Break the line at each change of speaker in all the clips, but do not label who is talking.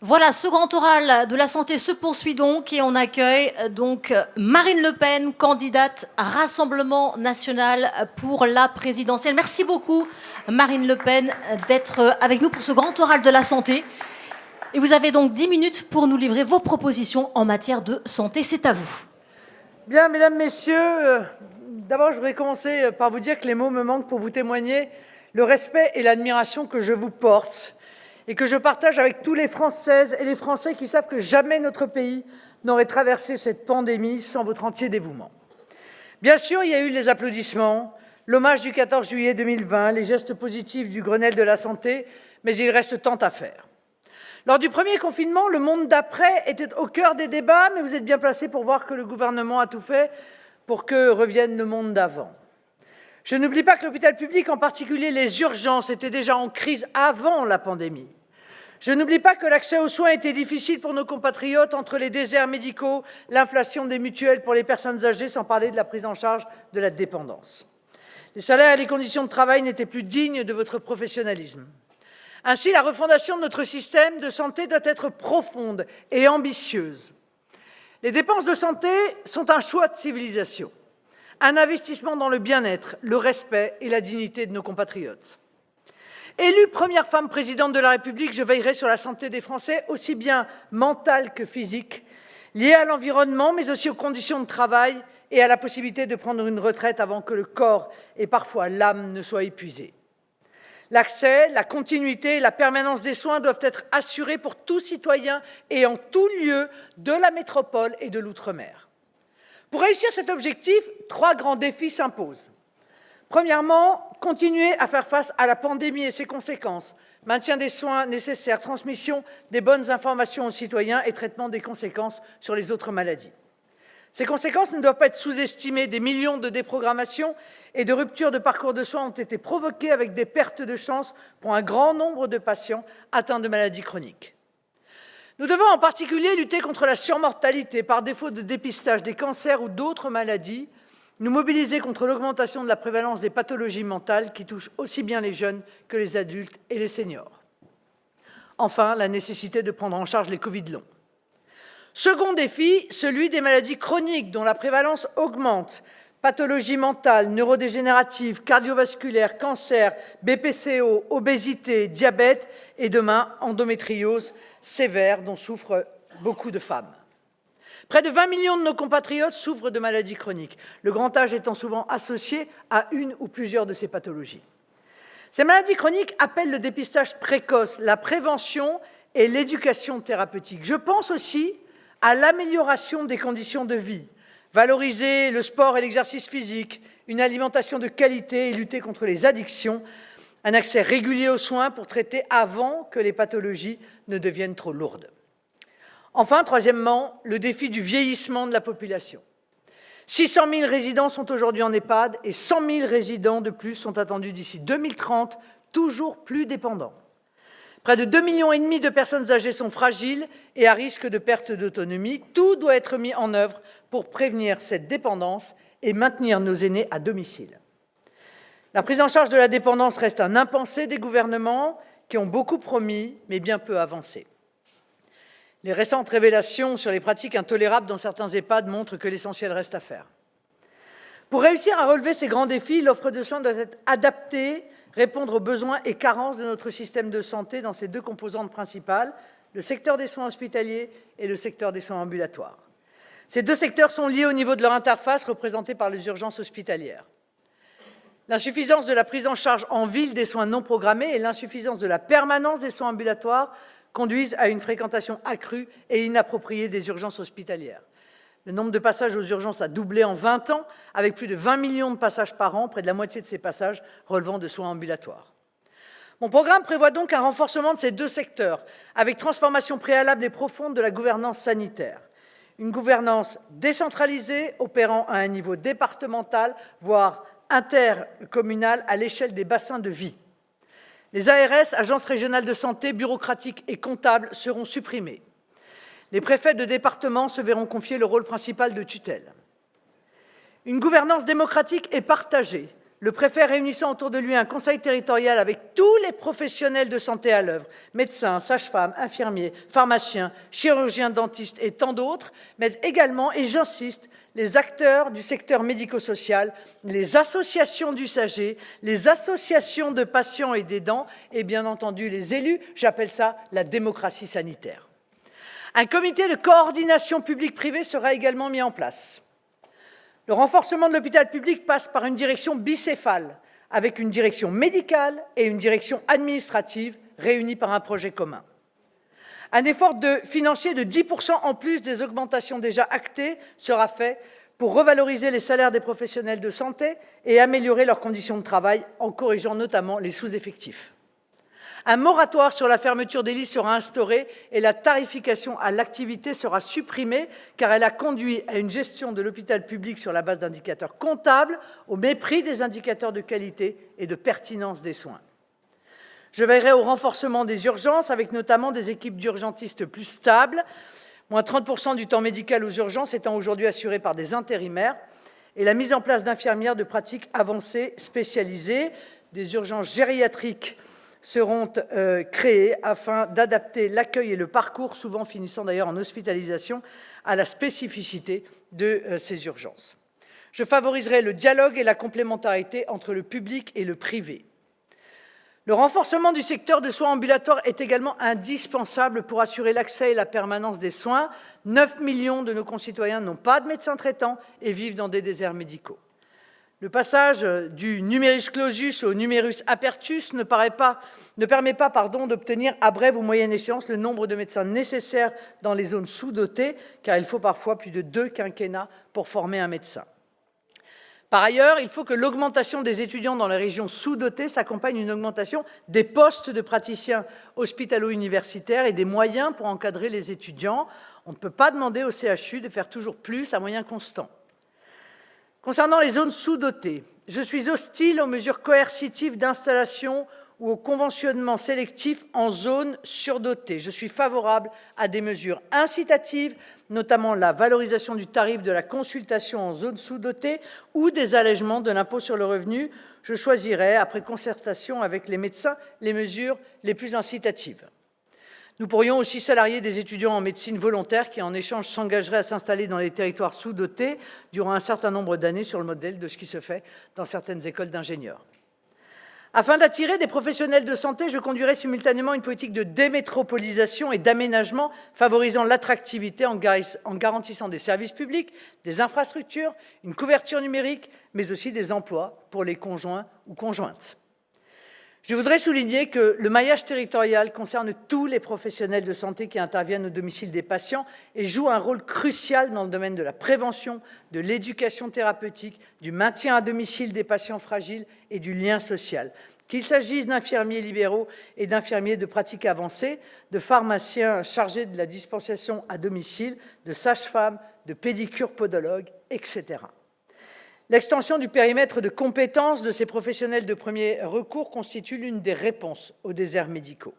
Voilà, ce grand oral de la santé se poursuit donc et on accueille donc Marine Le Pen, candidate à Rassemblement national pour la présidentielle. Merci beaucoup Marine Le Pen d'être avec nous pour ce grand oral de la santé. Et vous avez donc 10 minutes pour nous livrer vos propositions en matière de santé. C'est à vous.
Bien, mesdames, messieurs, d'abord je voudrais commencer par vous dire que les mots me manquent pour vous témoigner le respect et l'admiration que je vous porte et que je partage avec tous les Françaises et les Français qui savent que jamais notre pays n'aurait traversé cette pandémie sans votre entier dévouement. Bien sûr, il y a eu les applaudissements, l'hommage du 14 juillet 2020, les gestes positifs du Grenelle de la santé, mais il reste tant à faire. Lors du premier confinement, le monde d'après était au cœur des débats, mais vous êtes bien placés pour voir que le gouvernement a tout fait pour que revienne le monde d'avant. Je n'oublie pas que l'hôpital public, en particulier les urgences, étaient déjà en crise avant la pandémie. Je n'oublie pas que l'accès aux soins était difficile pour nos compatriotes entre les déserts médicaux, l'inflation des mutuelles pour les personnes âgées, sans parler de la prise en charge de la dépendance. Les salaires et les conditions de travail n'étaient plus dignes de votre professionnalisme. Ainsi, la refondation de notre système de santé doit être profonde et ambitieuse. Les dépenses de santé sont un choix de civilisation, un investissement dans le bien-être, le respect et la dignité de nos compatriotes. Élue première femme présidente de la République, je veillerai sur la santé des Français, aussi bien mentale que physique, liée à l'environnement, mais aussi aux conditions de travail et à la possibilité de prendre une retraite avant que le corps et parfois l'âme ne soient épuisés. L'accès, la continuité et la permanence des soins doivent être assurés pour tout citoyen et en tout lieu de la métropole et de l'outre-mer. Pour réussir cet objectif, 3 grands défis s'imposent. Premièrement, continuer à faire face à la pandémie et ses conséquences, maintien des soins nécessaires, transmission des bonnes informations aux citoyens et traitement des conséquences sur les autres maladies. Ces conséquences ne doivent pas être sous-estimées. Des millions de déprogrammations et de ruptures de parcours de soins ont été provoquées avec des pertes de chance pour un grand nombre de patients atteints de maladies chroniques. Nous devons en particulier lutter contre la surmortalité par défaut de dépistage des cancers ou d'autres maladies, nous mobiliser contre l'augmentation de la prévalence des pathologies mentales qui touchent aussi bien les jeunes que les adultes et les seniors. Enfin, la nécessité de prendre en charge les Covid longs. Second défi, celui des maladies chroniques dont la prévalence augmente. Pathologies mentales, neurodégénératives, cardiovasculaires, cancers, BPCO, obésité, diabète et demain endométriose sévère dont souffrent beaucoup de femmes. Près de 20 millions de nos compatriotes souffrent de maladies chroniques, le grand âge étant souvent associé à une ou plusieurs de ces pathologies. Ces maladies chroniques appellent le dépistage précoce, la prévention et l'éducation thérapeutique. Je pense aussi à l'amélioration des conditions de vie, valoriser le sport et l'exercice physique, une alimentation de qualité et lutter contre les addictions, un accès régulier aux soins pour traiter avant que les pathologies ne deviennent trop lourdes. Enfin, troisièmement, le défi du vieillissement de la population. 600 000 résidents sont aujourd'hui en EHPAD et 100 000 résidents de plus sont attendus d'ici 2030, toujours plus dépendants. Près de 2,5 millions de personnes âgées sont fragiles et à risque de perte d'autonomie. Tout doit être mis en œuvre pour prévenir cette dépendance et maintenir nos aînés à domicile. La prise en charge de la dépendance reste un impensé des gouvernements qui ont beaucoup promis, mais bien peu avancé. Les récentes révélations sur les pratiques intolérables dans certains EHPAD montrent que l'essentiel reste à faire. Pour réussir à relever ces grands défis, l'offre de soins doit être adaptée, répondre aux besoins et carences de notre système de santé dans ses 2 composantes principales, le secteur des soins hospitaliers et le secteur des soins ambulatoires. Ces 2 secteurs sont liés au niveau de leur interface représentée par les urgences hospitalières. L'insuffisance de la prise en charge en ville des soins non programmés et l'insuffisance de la permanence des soins ambulatoires conduisent à une fréquentation accrue et inappropriée des urgences hospitalières. Le nombre de passages aux urgences a doublé en 20 ans, avec plus de 20 millions de passages par an, près de la moitié de ces passages relevant de soins ambulatoires. Mon programme prévoit donc un renforcement de ces 2 secteurs, avec transformation préalable et profonde de la gouvernance sanitaire. Une gouvernance décentralisée, opérant à un niveau départemental, voire intercommunal, à l'échelle des bassins de vie. Les ARS, agences régionales de santé, bureaucratiques et comptables, seront supprimés. Les préfets de département se verront confier le rôle principal de tutelle. Une gouvernance démocratique et partagée, Le préfet réunissant autour de lui un conseil territorial avec tous les professionnels de santé à l'œuvre, médecins, sages-femmes, infirmiers, pharmaciens, chirurgiens, dentistes et tant d'autres, mais également, et j'insiste, les acteurs du secteur médico-social, les associations d'usagers, les associations de patients et d'aidants, et bien entendu les élus, j'appelle ça la démocratie sanitaire. Un comité de coordination publique-privée sera également mis en place. Le renforcement de l'hôpital public passe par une direction bicéphale, avec une direction médicale et une direction administrative réunies par un projet commun. Un effort financier de 10% en plus des augmentations déjà actées sera fait pour revaloriser les salaires des professionnels de santé et améliorer leurs conditions de travail en corrigeant notamment les sous-effectifs. Un moratoire sur la fermeture des lits sera instauré et la tarification à l'activité sera supprimée car elle a conduit à une gestion de l'hôpital public sur la base d'indicateurs comptables au mépris des indicateurs de qualité et de pertinence des soins. Je veillerai au renforcement des urgences avec notamment des équipes d'urgentistes plus stables, moins 30% du temps médical aux urgences étant aujourd'hui assuré par des intérimaires et la mise en place d'infirmières de pratique avancée spécialisées, des urgences gériatriques seront créées afin d'adapter l'accueil et le parcours, souvent finissant d'ailleurs en hospitalisation, à la spécificité de ces urgences. Je favoriserai le dialogue et la complémentarité entre le public et le privé. Le renforcement du secteur de soins ambulatoires est également indispensable pour assurer l'accès et la permanence des soins. 9 millions de nos concitoyens n'ont pas de médecin traitant et vivent dans des déserts médicaux. Le passage du numerus clausus au numerus apertus ne permet pas d'obtenir à brève ou moyenne échéance le nombre de médecins nécessaires dans les zones sous-dotées, car il faut parfois plus de 2 quinquennats pour former un médecin. Par ailleurs, il faut que l'augmentation des étudiants dans les régions sous-dotées s'accompagne d'une augmentation des postes de praticiens hospitalo-universitaires et des moyens pour encadrer les étudiants. On ne peut pas demander au CHU de faire toujours plus à moyens constants. Concernant les zones sous-dotées, je suis hostile aux mesures coercitives d'installation ou au conventionnement sélectif en zones surdotées. Je suis favorable à des mesures incitatives, notamment la valorisation du tarif de la consultation en zone sous-dotée ou des allègements de l'impôt sur le revenu. Je choisirai, après concertation avec les médecins, les mesures les plus incitatives. Nous pourrions aussi salarier des étudiants en médecine volontaire qui, en échange, s'engageraient à s'installer dans les territoires sous-dotés durant un certain nombre d'années sur le modèle de ce qui se fait dans certaines écoles d'ingénieurs. Afin d'attirer des professionnels de santé, je conduirai simultanément une politique de démétropolisation et d'aménagement favorisant l'attractivité en garantissant des services publics, des infrastructures, une couverture numérique, mais aussi des emplois pour les conjoints ou conjointes. Je voudrais souligner que le maillage territorial concerne tous les professionnels de santé qui interviennent au domicile des patients et jouent un rôle crucial dans le domaine de la prévention, de l'éducation thérapeutique, du maintien à domicile des patients fragiles et du lien social. Qu'il s'agisse d'infirmiers libéraux et d'infirmiers de pratique avancée, de pharmaciens chargés de la dispensation à domicile, de sages-femmes, de pédicures podologues, etc. L'extension du périmètre de compétences de ces professionnels de premier recours constitue l'une des réponses aux déserts médicaux.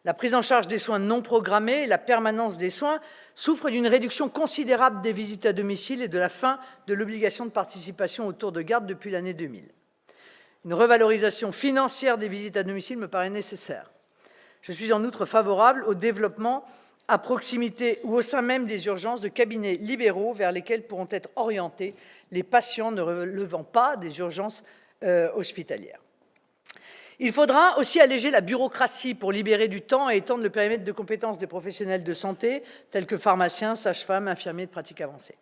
La prise en charge des soins non programmés et la permanence des soins souffrent d'une réduction considérable des visites à domicile et de la fin de l'obligation de participation au tour de garde depuis l'année 2000. Une revalorisation financière des visites à domicile me paraît nécessaire. Je suis en outre favorable au développement à proximité ou au sein même des urgences de cabinets libéraux vers lesquels pourront être orientés les patients ne relevant pas des urgences hospitalières. Il faudra aussi alléger la bureaucratie pour libérer du temps et étendre le périmètre de compétences des professionnels de santé, tels que pharmaciens, sages-femmes, infirmiers de pratique avancée.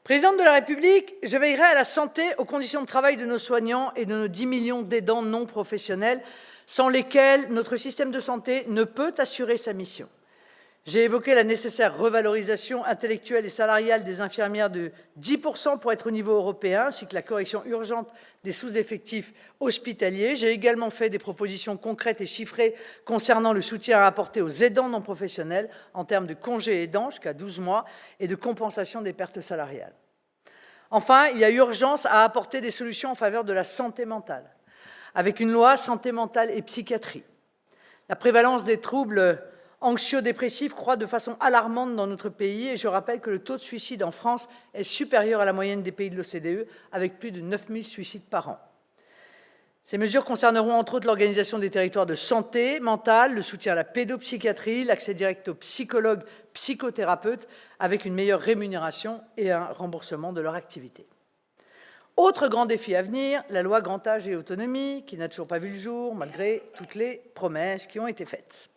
Présidente de la République, je veillerai à la santé, aux conditions de travail de nos soignants et de nos 10 millions d'aidants non professionnels, sans lesquels notre système de santé ne peut assurer sa mission. J'ai évoqué la nécessaire revalorisation intellectuelle et salariale des infirmières de 10% pour être au niveau européen, ainsi que la correction urgente des sous-effectifs hospitaliers. J'ai également fait des propositions concrètes et chiffrées concernant le soutien à apporter aux aidants non professionnels en termes de congés aidants jusqu'à 12 mois et de compensation des pertes salariales. Enfin, il y a urgence à apporter des solutions en faveur de la santé mentale, avec une loi santé mentale et psychiatrie. La prévalence des troubles anxio-dépressifs croît de façon alarmante dans notre pays et je rappelle que le taux de suicide en France est supérieur à la moyenne des pays de l'OCDE avec plus de 9000 suicides par an. Ces mesures concerneront entre autres l'organisation des territoires de santé mentale, le soutien à la pédopsychiatrie, l'accès direct aux psychologues, psychothérapeutes avec une meilleure rémunération et un remboursement de leur activité. Autre grand défi à venir, la loi Grand Âge et Autonomie, qui n'a toujours pas vu le jour malgré toutes les promesses qui ont été faites.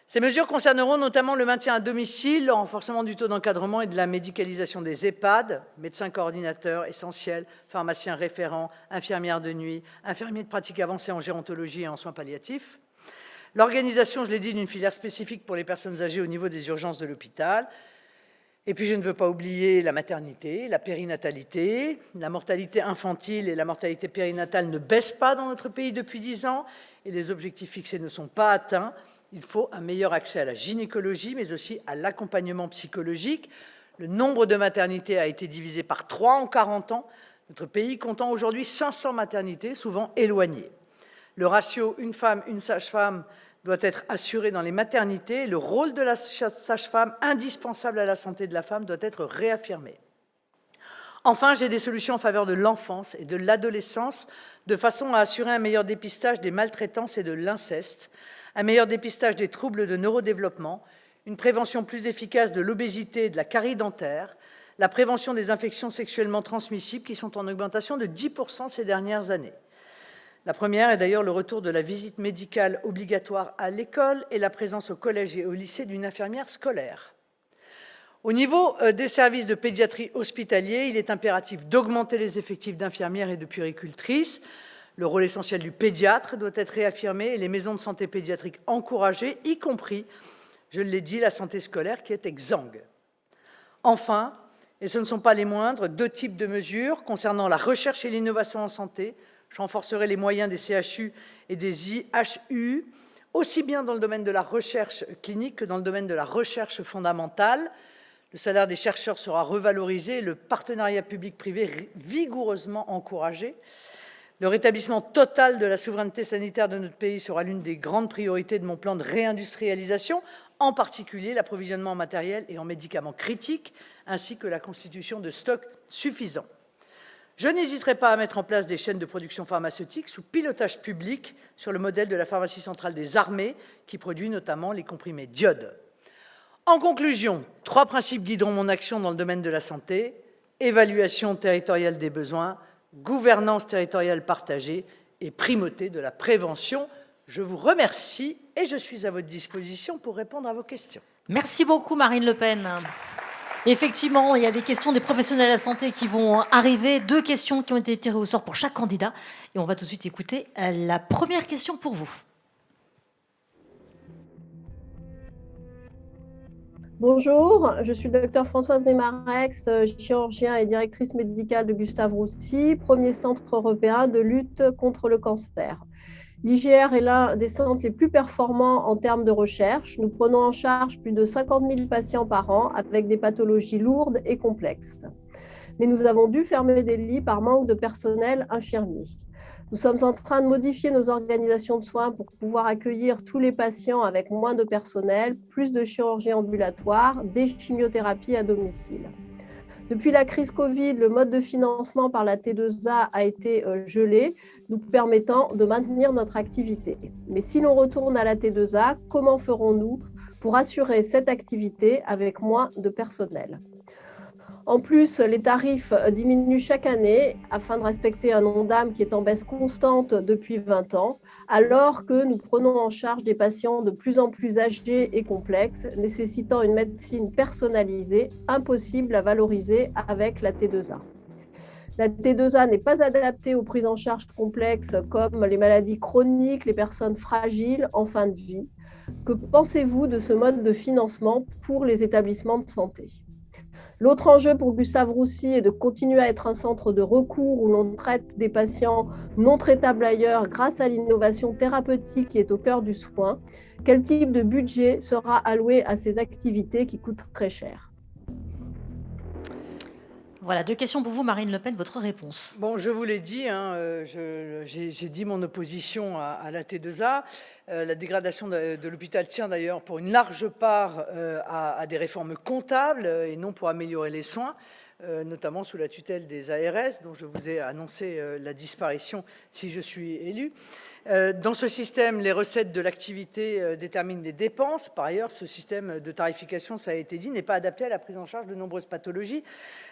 Ces mesures concerneront notamment le maintien à domicile, le renforcement du taux d'encadrement et de la médicalisation des EHPAD, médecins coordinateurs essentiels, pharmaciens référents, infirmières de nuit, infirmiers de pratique avancée en gérontologie et en soins palliatifs. L'organisation, je l'ai dit, d'une filière spécifique pour les personnes âgées au niveau des urgences de l'hôpital. Et puis je ne veux pas oublier la maternité, la périnatalité. La mortalité infantile et la mortalité périnatale ne baissent pas dans notre pays depuis 10 ans et les objectifs fixés ne sont pas atteints. Il faut un meilleur accès à la gynécologie, mais aussi à l'accompagnement psychologique. Le nombre de maternités a été divisé par 3 en 40 ans, notre pays comptant aujourd'hui 500 maternités, souvent éloignées. Le ratio une femme, une sage-femme doit être assuré dans les maternités. Le rôle de la sage-femme, indispensable à la santé de la femme, doit être réaffirmé. Enfin, j'ai des solutions en faveur de l'enfance et de l'adolescence, de façon à assurer un meilleur dépistage des maltraitances et de l'inceste, un meilleur dépistage des troubles de neurodéveloppement, une prévention plus efficace de l'obésité et de la carie dentaire, la prévention des infections sexuellement transmissibles qui sont en augmentation de 10% ces dernières années. La première est d'ailleurs le retour de la visite médicale obligatoire à l'école et la présence au collège et au lycée d'une infirmière scolaire. Au niveau des services de pédiatrie hospitaliers, il est impératif d'augmenter les effectifs d'infirmières et de puéricultrices. Le rôle essentiel du pédiatre doit être réaffirmé et les maisons de santé pédiatrique encouragées, y compris, je l'ai dit, la santé scolaire qui est exsangue. Enfin, et ce ne sont pas les moindres, 2 types de mesures concernant la recherche et l'innovation en santé. Je renforcerai les moyens des CHU et des IHU, aussi bien dans le domaine de la recherche clinique que dans le domaine de la recherche fondamentale. Le salaire des chercheurs sera revalorisé et le partenariat public-privé vigoureusement encouragé. Le rétablissement total de la souveraineté sanitaire de notre pays sera l'une des grandes priorités de mon plan de réindustrialisation, en particulier l'approvisionnement en matériel et en médicaments critiques, ainsi que la constitution de stocks suffisants. Je n'hésiterai pas à mettre en place des chaînes de production pharmaceutique sous pilotage public sur le modèle de la pharmacie centrale des armées, qui produit notamment les comprimés d'iode. En conclusion, 3 principes guideront mon action dans le domaine de la santé: évaluation territoriale des besoins, gouvernance territoriale partagée et primauté de la prévention. Je vous remercie et je suis à votre disposition pour répondre à vos questions.
Merci beaucoup Marine Le Pen. Effectivement, il y a des questions des professionnels de la santé qui vont arriver. 2 questions qui ont été tirées au sort pour chaque candidat. Et on va tout de suite écouter la première question pour vous.
Bonjour, je suis le docteur Françoise Rimarex, chirurgien et directrice médicale de Gustave Roussy, premier centre européen de lutte contre le cancer. L'IGR est l'un des centres les plus performants en termes de recherche. Nous prenons en charge plus de 50 000 patients par an avec des pathologies lourdes et complexes. Mais nous avons dû fermer des lits par manque de personnel infirmier. Nous sommes en train de modifier nos organisations de soins pour pouvoir accueillir tous les patients avec moins de personnel, plus de chirurgie ambulatoire, des chimiothérapies à domicile. Depuis la crise Covid, le mode de financement par la T2A a été gelé, nous permettant de maintenir notre activité. Mais si l'on retourne à la T2A, comment ferons-nous pour assurer cette activité avec moins de personnel ? En plus, les tarifs diminuent chaque année afin de respecter un Ondam qui est en baisse constante depuis 20 ans, alors que nous prenons en charge des patients de plus en plus âgés et complexes, nécessitant une médecine personnalisée, impossible à valoriser avec la T2A. La T2A n'est pas adaptée aux prises en charge complexes comme les maladies chroniques, les personnes fragiles en fin de vie. Que pensez-vous de ce mode de financement pour les établissements de santé ? L'autre enjeu pour Gustave Roussy est de continuer à être un centre de recours où l'on traite des patients non traitables ailleurs grâce à l'innovation thérapeutique qui est au cœur du soin. Quel type de budget sera alloué à ces activités qui coûtent très cher ?
Voilà, 2 questions pour vous, Marine Le Pen, votre réponse.
Bon, je vous l'ai dit, hein, j'ai dit mon opposition à la T2A. La dégradation de l'hôpital tient d'ailleurs pour une large part à des réformes comptables et non pour améliorer les soins, notamment sous la tutelle des ARS, dont je vous ai annoncé la disparition si je suis élu. Dans ce système, les recettes de l'activité déterminent les dépenses. Par ailleurs, ce système de tarification, ça a été dit, n'est pas adapté à la prise en charge de nombreuses pathologies,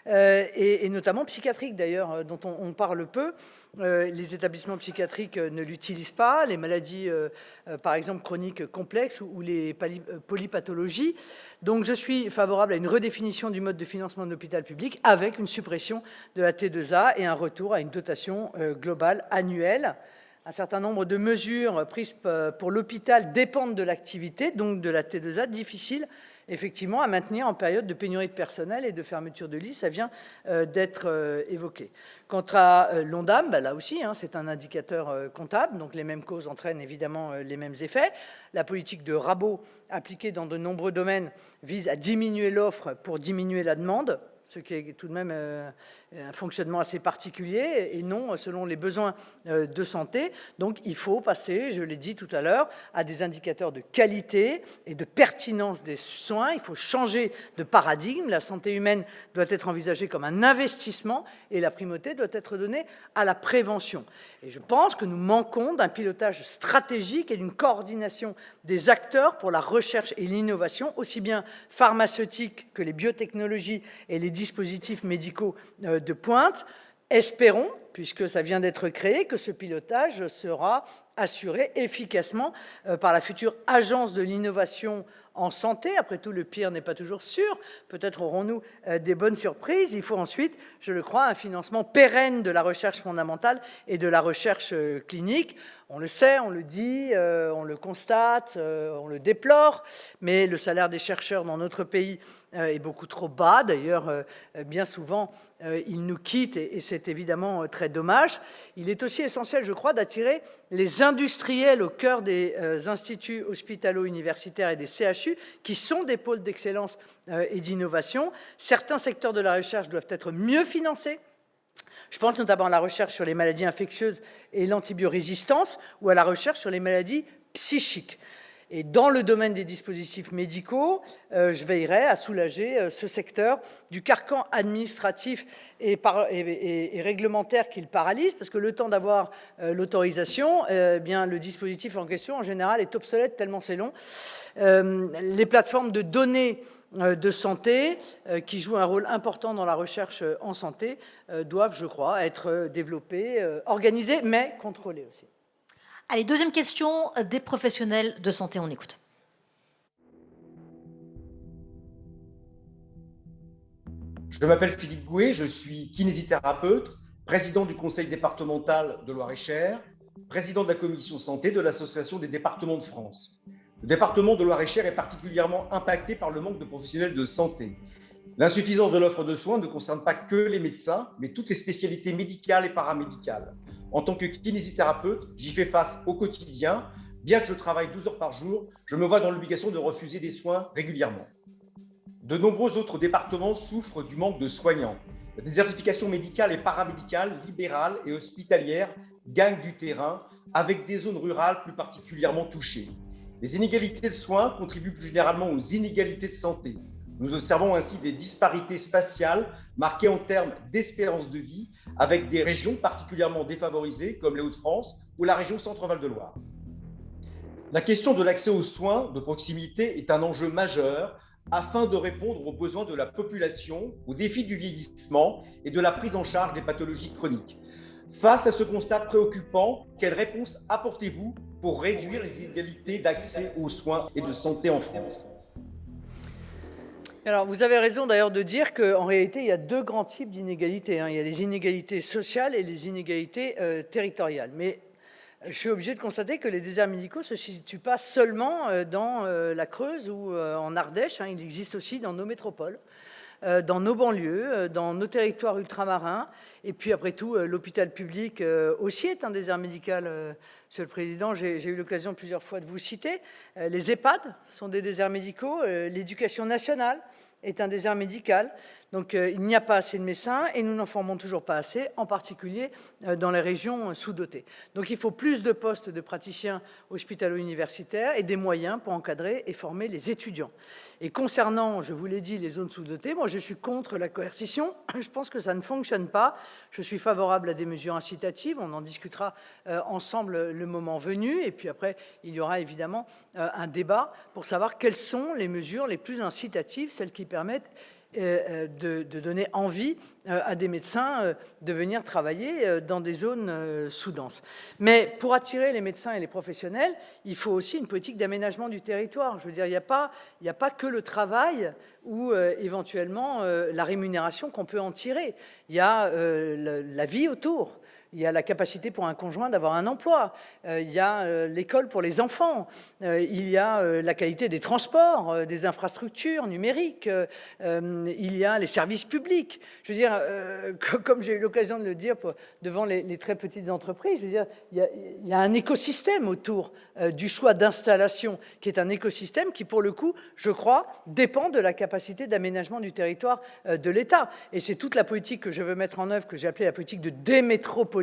et notamment psychiatriques d'ailleurs, dont on parle peu. Les établissements psychiatriques ne l'utilisent pas, les maladies, par exemple, chroniques complexes ou les polypathologies. Donc je suis favorable à une redéfinition du mode de financement de l'hôpital public avec une suppression de la T2A et un retour à une dotation globale annuelle. Un certain nombre de mesures prises pour l'hôpital dépendent de l'activité, donc de la T2A, difficile effectivement à maintenir en période de pénurie de personnel et de fermeture de lits, ça vient d'être évoqué. Quant à l'ONDAM, là aussi, hein, c'est un indicateur comptable, donc les mêmes causes entraînent évidemment les mêmes effets. La politique de rabot appliquée dans de nombreux domaines vise à diminuer l'offre pour diminuer la demande, ce qui est tout de même un fonctionnement assez particulier et non selon les besoins de santé. Donc il faut passer, je l'ai dit tout à l'heure, à des indicateurs de qualité et de pertinence des soins. Il faut changer de paradigme. La santé humaine doit être envisagée comme un investissement et la primauté doit être donnée à la prévention. Et je pense que nous manquons d'un pilotage stratégique et d'une coordination des acteurs pour la recherche et l'innovation, aussi bien pharmaceutiques que les biotechnologies et les dispositifs médicaux de pointe. Espérons, puisque ça vient d'être créé, que ce pilotage sera assuré efficacement par la future agence de l'innovation en santé. Après tout, le pire n'est pas toujours sûr. Peut-être aurons-nous des bonnes surprises. Il faut ensuite, je le crois, un financement pérenne de la recherche fondamentale et de la recherche clinique. On le sait, on le dit, on le constate, on le déplore, mais le salaire des chercheurs dans notre pays est beaucoup trop bas. D'ailleurs, bien souvent, ils nous quittent et c'est évidemment très dommage. Il est aussi essentiel, je crois, d'attirer les industriels au cœur des instituts hospitalo-universitaires et des CHU, qui sont des pôles d'excellence et d'innovation. Certains secteurs de la recherche doivent être mieux financés. Je pense notamment à la recherche sur les maladies infectieuses et l'antibiorésistance ou à la recherche sur les maladies psychiques. Et dans le domaine des dispositifs médicaux, je veillerai à soulager ce secteur du carcan administratif et réglementaire qu'il paralyse, parce que le temps d'avoir l'autorisation, bien le dispositif en question, en général, est obsolète tellement c'est long. Les plateformes de données de santé, qui jouent un rôle important dans la recherche en santé, doivent, je crois, être développées, organisées, mais contrôlées aussi.
Allez, deuxième question des professionnels de santé, on écoute.
Je m'appelle Philippe Gouet, je suis kinésithérapeute, président du conseil départemental de Loir-et-Cher, président de la commission santé de l'Association des départements de France. Le département de Loir-et-Cher est particulièrement impacté par le manque de professionnels de santé. L'insuffisance de l'offre de soins ne concerne pas que les médecins, mais toutes les spécialités médicales et paramédicales. En tant que kinésithérapeute, j'y fais face au quotidien. Bien que je travaille 12 heures par jour, je me vois dans l'obligation de refuser des soins régulièrement. De nombreux autres départements souffrent du manque de soignants. La désertification médicale et paramédicale, libérale et hospitalière gagne du terrain, avec des zones rurales plus particulièrement touchées. Les inégalités de soins contribuent plus généralement aux inégalités de santé. Nous observons ainsi des disparités spatiales marquées en termes d'espérance de vie, avec des régions particulièrement défavorisées comme les Hauts-de-France ou la région Centre-Val de Loire. La question de l'accès aux soins de proximité est un enjeu majeur afin de répondre aux besoins de la population, aux défis du vieillissement et de la prise en charge des pathologies chroniques. Face à ce constat préoccupant, quelle réponse apportez-vous pour réduire les inégalités d'accès aux soins et de santé en France ?
Alors, vous avez raison d'ailleurs de dire qu'en réalité, il y a deux grands types d'inégalités. Il y a les inégalités sociales et les inégalités territoriales. Mais je suis obligé de constater que les déserts médicaux ne se situent pas seulement dans la Creuse ou en Ardèche. Il existe aussi dans nos métropoles, dans nos banlieues, dans nos territoires ultramarins. Et puis, après tout, l'hôpital public aussi est un désert médical. Monsieur le Président, j'ai eu l'occasion plusieurs fois de vous citer. Les EHPAD sont des déserts médicaux. L'éducation nationale est un désert médical. Donc il n'y a pas assez de médecins et nous n'en formons toujours pas assez, en particulier dans les régions sous-dotées. Donc il faut plus de postes de praticiens hospitalo-universitaires et des moyens pour encadrer et former les étudiants. Et concernant, je vous l'ai dit, les zones sous-dotées, moi je suis contre la coercition. Je pense que ça ne fonctionne pas. Je suis favorable à des mesures incitatives. On en discutera ensemble le moment venu. Et puis après, il y aura évidemment un débat pour savoir quelles sont les mesures les plus incitatives, celles qui permettent de donner envie à des médecins de venir travailler dans des zones sous-denses. Mais pour attirer les médecins et les professionnels, il faut aussi une politique d'aménagement du territoire. Je veux dire, il n'y a pas que le travail ou éventuellement la rémunération qu'on peut en tirer. Il y a la vie autour. Il y a la capacité pour un conjoint d'avoir un emploi. Il y a l'école pour les enfants. Il y a la qualité des transports, des infrastructures numériques. Il y a les services publics. Je veux dire, comme j'ai eu l'occasion de le dire devant les très petites entreprises, je veux dire, il y a un écosystème autour du choix d'installation qui est un écosystème qui, pour le coup, je crois, dépend de la capacité d'aménagement du territoire de l'État. Et c'est toute la politique que je veux mettre en œuvre, que j'ai appelée la politique de démétropolisation,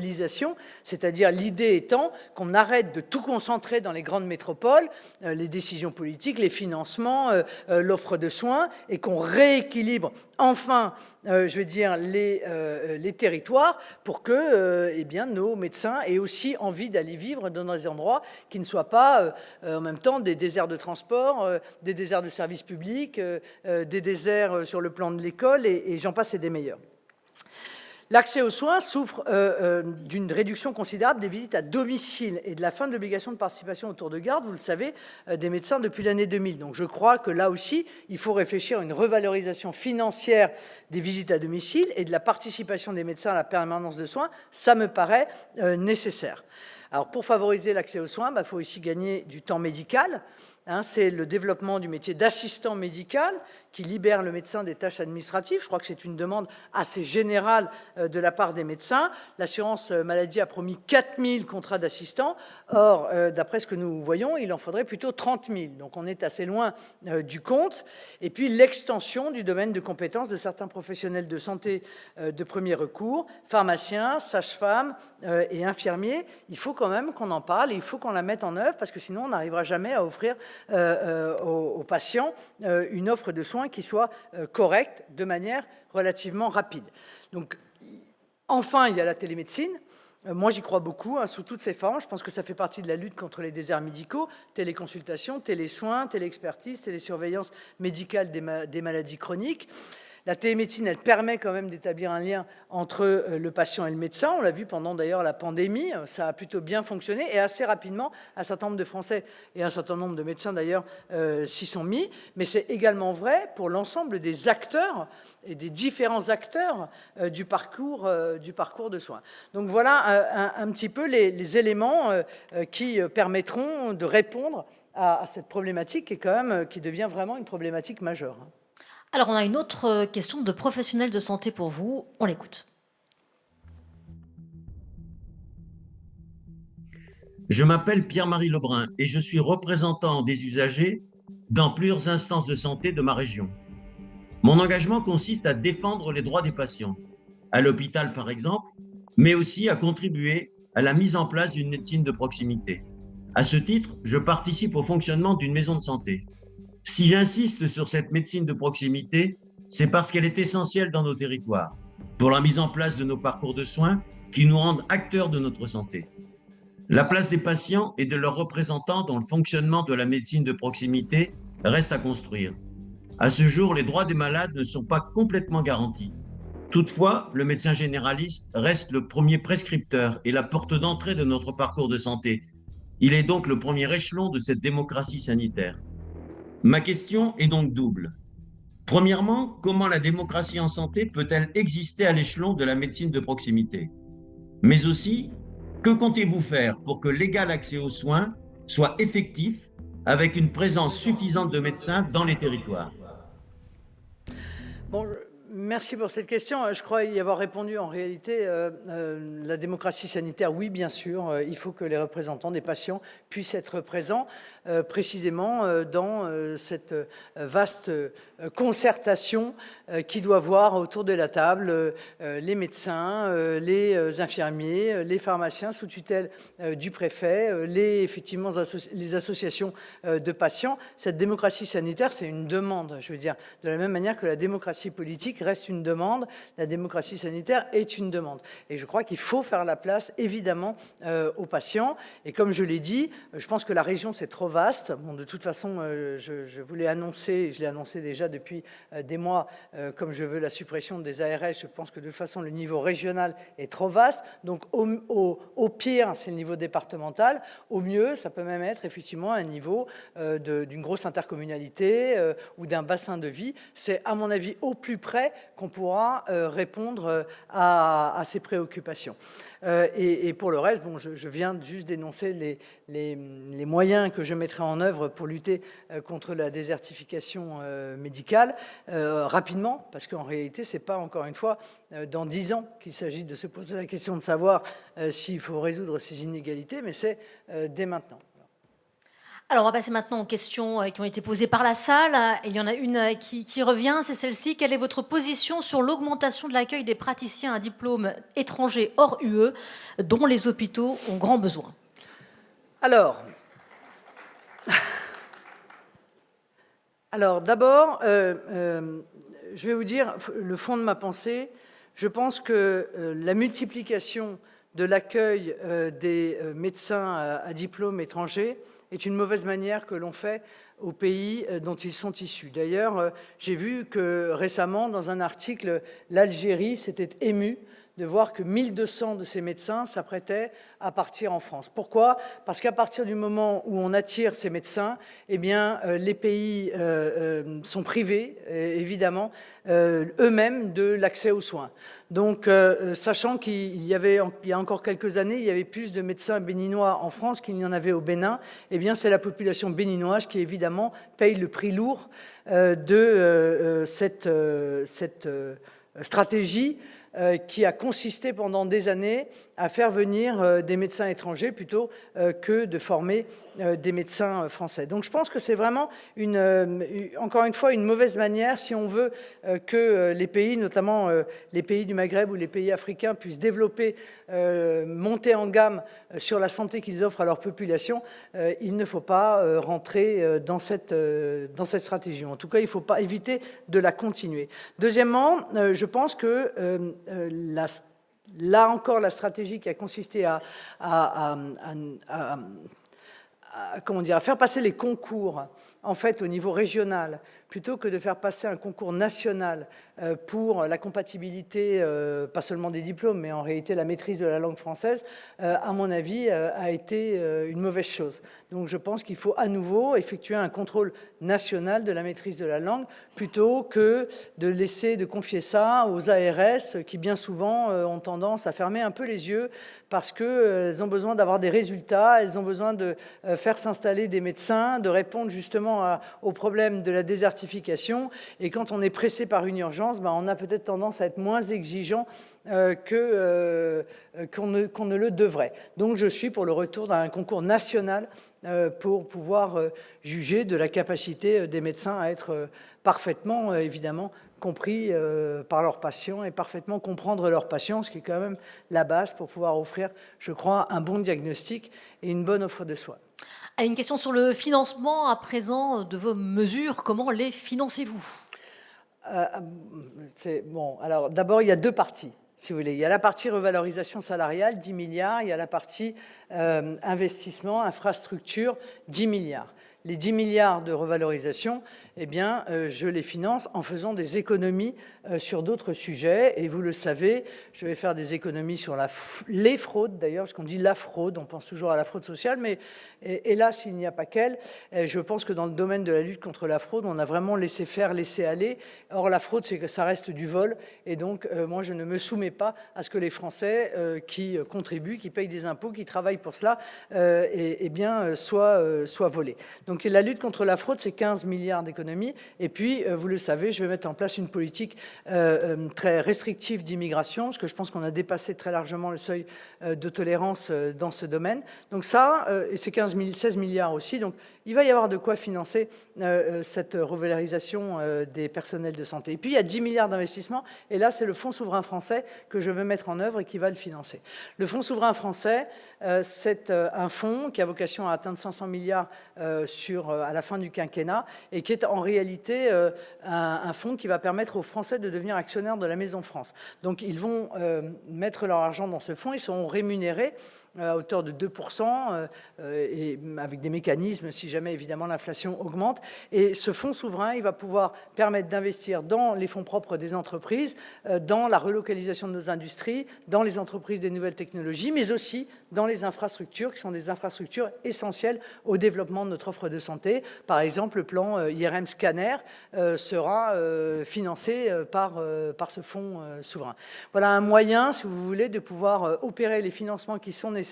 c'est-à-dire l'idée étant qu'on arrête de tout concentrer dans les grandes métropoles, les décisions politiques, les financements, l'offre de soins, et qu'on rééquilibre enfin, je vais dire, les territoires pour que eh bien, nos médecins aient aussi envie d'aller vivre dans des endroits qui ne soient pas en même temps des déserts de transport, des déserts de services publics, des déserts sur le plan de l'école, et j'en passe et des meilleurs. L'accès aux soins souffre d'une réduction considérable des visites à domicile et de la fin de l'obligation de participation au tour de garde, vous le savez, des médecins depuis l'année 2000. Donc je crois que là aussi, il faut réfléchir à une revalorisation financière des visites à domicile et de la participation des médecins à la permanence de soins. Ça me paraît nécessaire. Alors pour favoriser l'accès aux soins, il faut aussi gagner du temps médical. C'est le développement du métier d'assistant médical qui libère le médecin des tâches administratives. Je crois que c'est une demande assez générale de la part des médecins. L'assurance maladie a promis 4000 contrats d'assistants. Or, d'après ce que nous voyons, il en faudrait plutôt 30 000. Donc on est assez loin du compte. Et puis l'extension du domaine de compétences de certains professionnels de santé de premier recours, pharmaciens, sages-femmes et infirmiers. Il faut quand même qu'on en parle et il faut qu'on la mette en œuvre parce que sinon on n'arrivera jamais à offrir aux patients une offre de soins qui soit correcte de manière relativement rapide. Donc, enfin, il y a la télémédecine. Moi, j'y crois beaucoup, sous toutes ses formes. Je pense que ça fait partie de la lutte contre les déserts médicaux, téléconsultation, télésoins, téléexpertise, télésurveillance médicale des maladies chroniques. La télémédecine, elle permet quand même d'établir un lien entre le patient et le médecin. On l'a vu pendant d'ailleurs la pandémie, ça a plutôt bien fonctionné et assez rapidement, un certain nombre de Français et un certain nombre de médecins d'ailleurs s'y sont mis. Mais c'est également vrai pour l'ensemble des acteurs et des différents acteurs du parcours de soins. Donc voilà un petit peu les éléments qui permettront de répondre à cette problématique qui devient vraiment une problématique majeure.
Alors, on a une autre question de professionnel de santé pour vous. On l'écoute.
Je m'appelle Pierre-Marie Lebrun et je suis représentant des usagers dans plusieurs instances de santé de ma région. Mon engagement consiste à défendre les droits des patients, à l'hôpital par exemple, mais aussi à contribuer à la mise en place d'une médecine de proximité. À ce titre, je participe au fonctionnement d'une maison de santé. Si j'insiste sur cette médecine de proximité, c'est parce qu'elle est essentielle dans nos territoires, pour la mise en place de nos parcours de soins qui nous rendent acteurs de notre santé. La place des patients et de leurs représentants dans le fonctionnement de la médecine de proximité reste à construire. À ce jour, les droits des malades ne sont pas complètement garantis. Toutefois, le médecin généraliste reste le premier prescripteur et la porte d'entrée de notre parcours de santé. Il est donc le premier échelon de cette démocratie sanitaire. Ma question est donc double. Premièrement, comment la démocratie en santé peut-elle exister à l'échelon de la médecine de proximité? Mais aussi, que comptez-vous faire pour que l'égal accès aux soins soit effectif avec une présence suffisante de médecins dans les territoires?
Bon, Merci pour cette question. Je crois y avoir répondu en réalité. La démocratie sanitaire, oui, bien sûr. Il faut que les représentants des patients puissent être présents précisément dans cette vaste concertation qui doit voir autour de la table les médecins, les infirmiers, les pharmaciens sous tutelle du préfet, effectivement, les associations de patients. Cette démocratie sanitaire, c'est une demande, je veux dire, de la même manière que la démocratie politique reste une demande, la démocratie sanitaire est une demande. Et je crois qu'il faut faire la place, évidemment, aux patients. Et comme je l'ai dit, je pense que la région, c'est trop vaste. Bon, de toute façon, je vous l'ai annoncé, je l'ai annoncé déjà depuis des mois, comme je veux la suppression des ARS, je pense que de toute façon, le niveau régional est trop vaste. Donc, au pire, c'est le niveau départemental. Au mieux, ça peut même être effectivement un niveau d'une grosse intercommunalité ou d'un bassin de vie. C'est, à mon avis, au plus près qu'on pourra répondre à ces préoccupations. Et pour le reste, bon, je viens juste d'énoncer les moyens que je mettrai en œuvre pour lutter contre la désertification médicale rapidement, parce qu'en réalité, c'est pas, encore une fois, dans 10 ans qu'il s'agit de se poser la question de savoir s'il faut résoudre ces inégalités, mais c'est dès maintenant.
Alors, on va passer maintenant aux questions qui ont été posées par la salle. Il y en a une qui revient, c'est celle-ci. Quelle est votre position sur l'augmentation de l'accueil des praticiens à diplôme étranger hors UE, dont les hôpitaux ont grand besoin?
Alors d'abord, je vais vous dire le fond de ma pensée. Je pense que la multiplication de l'accueil des médecins à diplôme étranger est une mauvaise manière que l'on fait aux pays dont ils sont issus. D'ailleurs, j'ai vu que récemment, dans un article, l'Algérie s'était émue de voir que 1200 de ces médecins s'apprêtaient à partir en France. Pourquoi? Parce qu'à partir du moment où on attire ces médecins, eh bien, les pays sont privés, évidemment, eux-mêmes de l'accès aux soins. Donc, sachant qu'il y a encore quelques années, il y avait plus de médecins béninois en France qu'il n'y en avait au Bénin, eh bien, c'est la population béninoise qui, évidemment, paye le prix lourd de cette stratégie qui a consisté pendant des années à faire venir des médecins étrangers plutôt que de former des médecins français. Donc je pense que c'est vraiment, encore une fois, une mauvaise manière si on veut que les pays, notamment les pays du Maghreb ou les pays africains, puissent développer, monter en gamme sur la santé qu'ils offrent à leur population. Il ne faut pas rentrer dans cette stratégie. En tout cas, il ne faut pas éviter de la continuer. Deuxièmement, je pense que là encore, la stratégie qui a consisté à faire passer les concours en fait au niveau régional, plutôt que de faire passer un concours national pour la compatibilité, pas seulement des diplômes, mais en réalité la maîtrise de la langue française, à mon avis, a été une mauvaise chose. Donc je pense qu'il faut à nouveau effectuer un contrôle national de la maîtrise de la langue, plutôt que de confier ça aux ARS, qui bien souvent ont tendance à fermer un peu les yeux, parce qu'elles ont besoin d'avoir des résultats, elles ont besoin de faire s'installer des médecins, de répondre justement au problème de la désertification. Et quand on est pressé par une urgence, on a peut-être tendance à être moins exigeant qu'on ne le devrait. Donc je suis pour le retour d'un concours national pour pouvoir juger de la capacité des médecins à être parfaitement, évidemment, compris par leurs patients et parfaitement comprendre leurs patients, ce qui est quand même la base pour pouvoir offrir, je crois, un bon diagnostic et une bonne offre de soins.
Allez, une question sur le financement à présent de vos mesures. Comment les financez-vous?
Bon, alors d'abord, il y a deux parties, si vous voulez. Il y a la partie revalorisation salariale, 10 milliards. Il y a la partie investissement, infrastructure, 10 milliards. Les 10 milliards de revalorisation, eh bien, je les finance en faisant des économies sur d'autres sujets. Et vous le savez, je vais faire des économies sur les fraudes, d'ailleurs, parce qu'on dit la fraude, on pense toujours à la fraude sociale, mais hélas, il n'y a pas qu'elle. Je pense que dans le domaine de la lutte contre la fraude, on a vraiment laissé faire, laissé aller. Or, la fraude, c'est que ça reste du vol. Et donc, moi, je ne me soumets pas à ce que les Français qui contribuent, qui payent des impôts, qui travaillent pour cela, soient volés. Donc, la lutte contre la fraude, c'est 15 milliards d'économies. économie. Et puis, vous le savez, je vais mettre en place une politique très restrictive d'immigration, parce que je pense qu'on a dépassé très largement le seuil de tolérance dans ce domaine. Donc ça, et c'est 16 milliards aussi, donc il va y avoir de quoi financer cette revalorisation des personnels de santé. Et puis, il y a 10 milliards d'investissements, et là, c'est le Fonds souverain français que je veux mettre en œuvre et qui va le financer. Le Fonds souverain français, c'est un fonds qui a vocation à atteindre 500 milliards à la fin du quinquennat, et qui est en réalité un fonds qui va permettre aux Français de devenir actionnaires de la Maison France. Donc, ils vont mettre leur argent dans ce fonds, ils seront rémunérés à hauteur de 2%, et avec des mécanismes si jamais évidemment l'inflation augmente. Et ce fonds souverain, il va pouvoir permettre d'investir dans les fonds propres des entreprises, dans la relocalisation de nos industries, dans les entreprises des nouvelles technologies, mais aussi dans les infrastructures, qui sont des infrastructures essentielles au développement de notre offre de santé. Par exemple, le plan IRM Scanner sera financé par ce fonds souverain. Voilà un moyen, si vous voulez, de pouvoir opérer les financements qui sont nécessaires,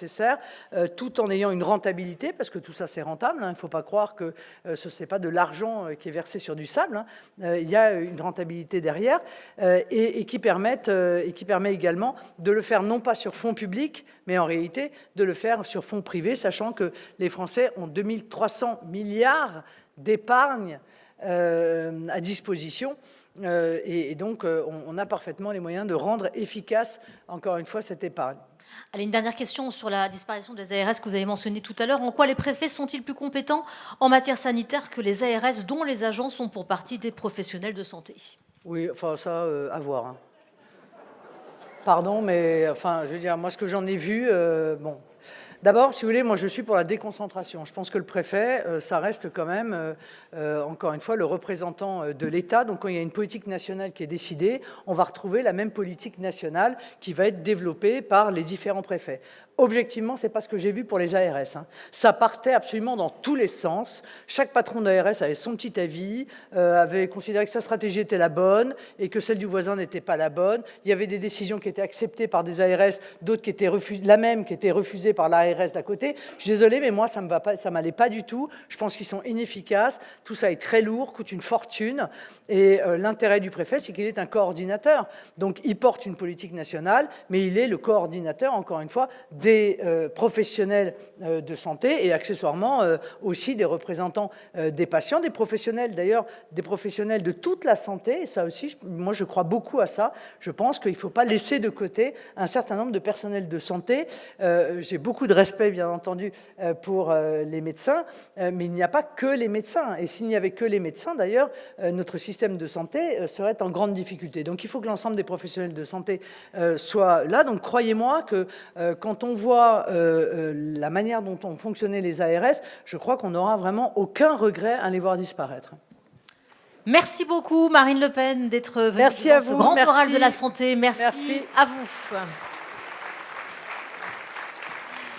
tout en ayant une rentabilité, parce que tout ça c'est rentable, il ne faut pas croire que ce n'est pas de l'argent qui est versé sur du sable, il y a une rentabilité derrière, et qui permet également de le faire non pas sur fonds publics, mais en réalité de le faire sur fonds privés, sachant que les Français ont 2300 milliards d'épargne à disposition, et donc on a parfaitement les moyens de rendre efficace, encore une fois, cette épargne.
Allez, une dernière question sur la disparition des ARS que vous avez mentionné tout à l'heure. En quoi les préfets sont-ils plus compétents en matière sanitaire que les ARS, dont les agents sont pour partie des professionnels de santé?
Oui, enfin ça, à voir. Hein. Pardon, mais enfin, je veux dire, moi, ce que j'en ai vu, bon... D'abord, si vous voulez, moi je suis pour la déconcentration. Je pense que le préfet, ça reste quand même, encore une fois, le représentant de l'État. Donc quand il y a une politique nationale qui est décidée, on va retrouver la même politique nationale qui va être développée par les différents préfets. Objectivement, c'est pas ce que j'ai vu pour les ARS. Hein. Ça partait absolument dans tous les sens. Chaque patron d'ARS avait son petit avis, avait considéré que sa stratégie était la bonne et que celle du voisin n'était pas la bonne. Il y avait des décisions qui étaient acceptées par des ARS, d'autres qui étaient refusées, la même qui était refusée par l'ARS d'à côté. Je suis désolé, mais moi, ça ne m'allait pas du tout. Je pense qu'ils sont inefficaces. Tout ça est très lourd, coûte une fortune. Et l'intérêt du préfet, c'est qu'il est un coordinateur. Donc, il porte une politique nationale, mais il est le coordinateur, encore une fois, des professionnels de santé et accessoirement aussi des représentants des patients, des professionnels d'ailleurs, des professionnels de toute la santé. Et ça aussi, moi je crois beaucoup à ça. Je pense qu'il ne faut pas laisser de côté un certain nombre de personnels de santé. J'ai beaucoup de respect bien entendu pour les médecins, mais il n'y a pas que les médecins. Et s'il n'y avait que les médecins d'ailleurs, notre système de santé serait en grande difficulté. Donc il faut que l'ensemble des professionnels de santé soient là. Donc croyez-moi que quand on voit la manière dont ont fonctionné les ARS, je crois qu'on n'aura vraiment aucun regret à les voir disparaître.
Merci beaucoup Marine Le Pen d'être venue
Merci
dans
à
ce
vous.
grand
Merci.
oral de la santé. Merci.
Merci
à vous.